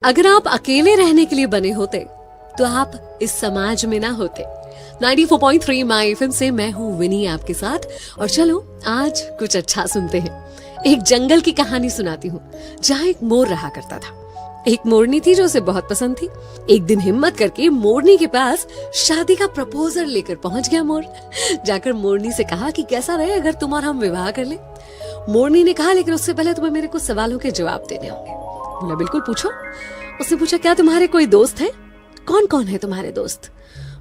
अगर आप अकेले रहने के लिए बने होते तो आप इस समाज में ना होते। 94.3 माय एफएम से मैं हूँ विनी आपके साथ। और चलो आज कुछ अच्छा सुनते हैं। एक जंगल की कहानी सुनाती हूँ जहाँ एक मोर रहा करता था। एक मोरनी थी जो उसे बहुत पसंद थी। एक दिन हिम्मत करके मोरनी के पास शादी का प्रपोजल लेकर पहुंच गया मोर। जाकर मोरनी से कहा कि कैसा रहे अगर तुम और हम विवाह कर ले। मोरनी ने कहा लेकिन उससे पहले तुम्हें मेरे कुछ सवालों के जवाब देने होंगे। बोला बिल्कुल पूछो। उसने पूछा क्या तुम्हारे कोई दोस्त हैं? कौन कौन है तुम्हारे दोस्त?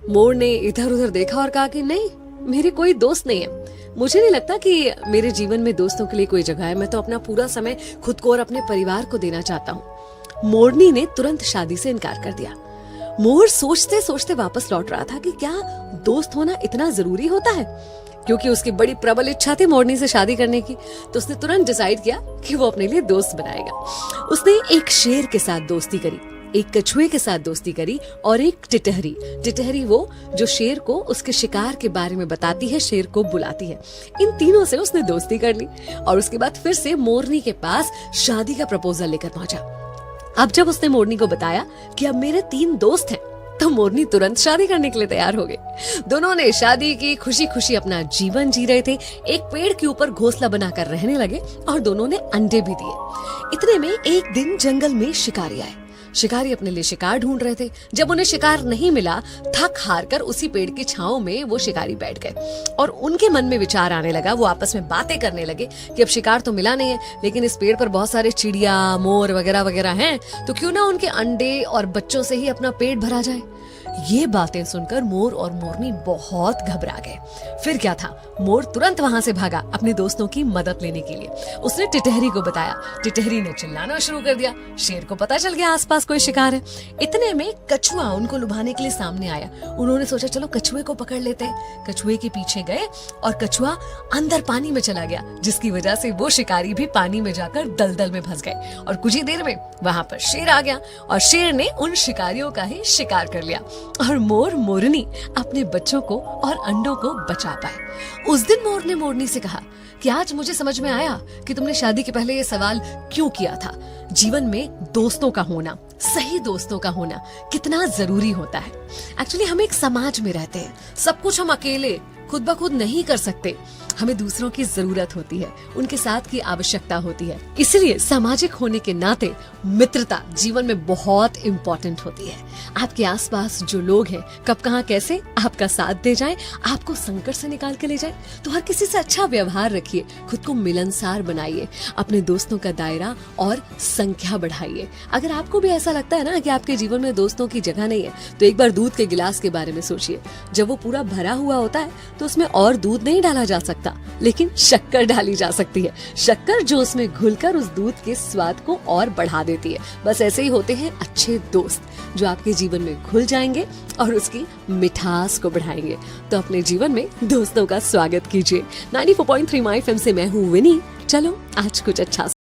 मोर ने इधर उधर देखा और कहा कि नहीं, मेरे कोई दोस्त नहीं है। मुझे नहीं लगता कि मेरे जीवन में दोस्तों के लिए कोई जगह है। मैं तो अपना पूरा समय खुद को और अपने परिवार को देना चाहता हूँ। मोरनी ने तुरंत शादी से इनकार कर दिया। मोर सोचते सोचते वापस लौट रहा था कि क्या दोस्त होना इतना जरूरी होता है। क्योंकि उसकी बड़ी प्रबल इच्छा थी मोरनी से शादी करने की, तो उसने तुरंत डिसाइड किया कि वो अपने लिए दोस्त बनाएगा। उसने एक शेर के साथ दोस्ती करी, एक कछुए के साथ दोस्ती करी और एक टिटहरी। टिटहरी वो जो शेर को उसके शिकार के बारे में बताती है, शेर को बुलाती है। इन तीनों से उसने दोस्ती कर ली और उसके बाद फिर से मोरनी के पास शादी का प्रपोजल लेकर पहुंचा। अब जब उसने मोरनी को बताया कि अब मेरे 3 दोस्त हैं, तो मोरनी तुरंत शादी करने के लिए तैयार हो गई। दोनों ने शादी की, खुशी खुशी अपना जीवन जी रहे थे। एक पेड़ के ऊपर घोंसला बनाकर रहने लगे और दोनों ने अंडे भी दिए। इतने में एक दिन जंगल में शिकारी आए। शिकारी अपने लिए शिकार ढूंढ रहे थे। जब उन्हें शिकार नहीं मिला, थक हार कर उसी पेड़ की छांव में वो शिकारी बैठ गए और उनके मन में विचार आने लगा। वो आपस में बातें करने लगे कि अब शिकार तो मिला नहीं है, लेकिन इस पेड़ पर बहुत सारे चिड़िया, मोर वगैरह वगैरह हैं, तो क्यों ना उनके अंडे और बच्चों से ही अपना पेट भरा जाए। ये बातें सुनकर मोर और मोरनी बहुत घबरा गए। फिर क्या था, मोर तुरंत वहां से भागा अपने दोस्तों की मदद लेने के लिए। उसने टिटहरी को बताया। टिटहरी ने चिल्लाना शुरू कर दिया। शेर को पता चल गया आसपास कोई शिकार है। इतने में कछुआ उनको लुभाने के लिए सामने आया। उन्होंने सोचा चलो कछुए को पकड़ लेते हैं। कछुए के पीछे गए और कछुआ अंदर पानी में चला गया, जिसकी वजह से वो शिकारी भी पानी में जाकर दलदल में फंस गए। और कुछ ही देर में वहां पर शेर आ गया और शेर ने उन शिकारियों का ही शिकार कर लिया और मोर मोरनी अपने बच्चों को और अंडों को बचा पाए। उस दिन मोर ने मोरनी से कहा कि आज मुझे समझ में आया कि तुमने शादी के पहले ये सवाल क्यों किया था। जीवन में दोस्तों का होना, सही दोस्तों का होना कितना जरूरी होता है। एक्चुअली हम एक समाज में रहते हैं, सब कुछ हम अकेले खुद ब खुद नहीं कर सकते। हमें दूसरों की जरूरत होती है, उनके साथ की आवश्यकता होती है। इसलिए सामाजिक होने के नाते मित्रता जीवन में बहुत इम्पोर्टेंट होती है। आपके आसपास जो लोग हैं, कब कहाँ कैसे आपका साथ दे जाएं, आपको संकट से निकाल के ले जाएं, तो हर किसी से अच्छा व्यवहार रखिए, खुद को मिलनसार बनाइए, अपने दोस्तों का दायरा और संख्या बढ़ाइए। अगर आपको भी ऐसा लगता है ना कि आपके जीवन में दोस्तों की जगह नहीं है, तो एक बार दूध के गिलास के बारे में सोचिए। जब वो पूरा भरा हुआ होता है तो उसमें और दूध नहीं डाला जा सकता, लेकिन शक्कर डाली जा सकती है। शक्कर जो उसमें घुलकर उस दूध के स्वाद को और बढ़ा देती है। बस ऐसे ही होते हैं अच्छे दोस्त, जो आपके जीवन में घुल जाएंगे और उसकी मिठास को बढ़ाएंगे। तो अपने जीवन में दोस्तों का स्वागत कीजिए। 94.3 माय एफएम से मैं हूँ विनी। चलो आज कुछ अच्छा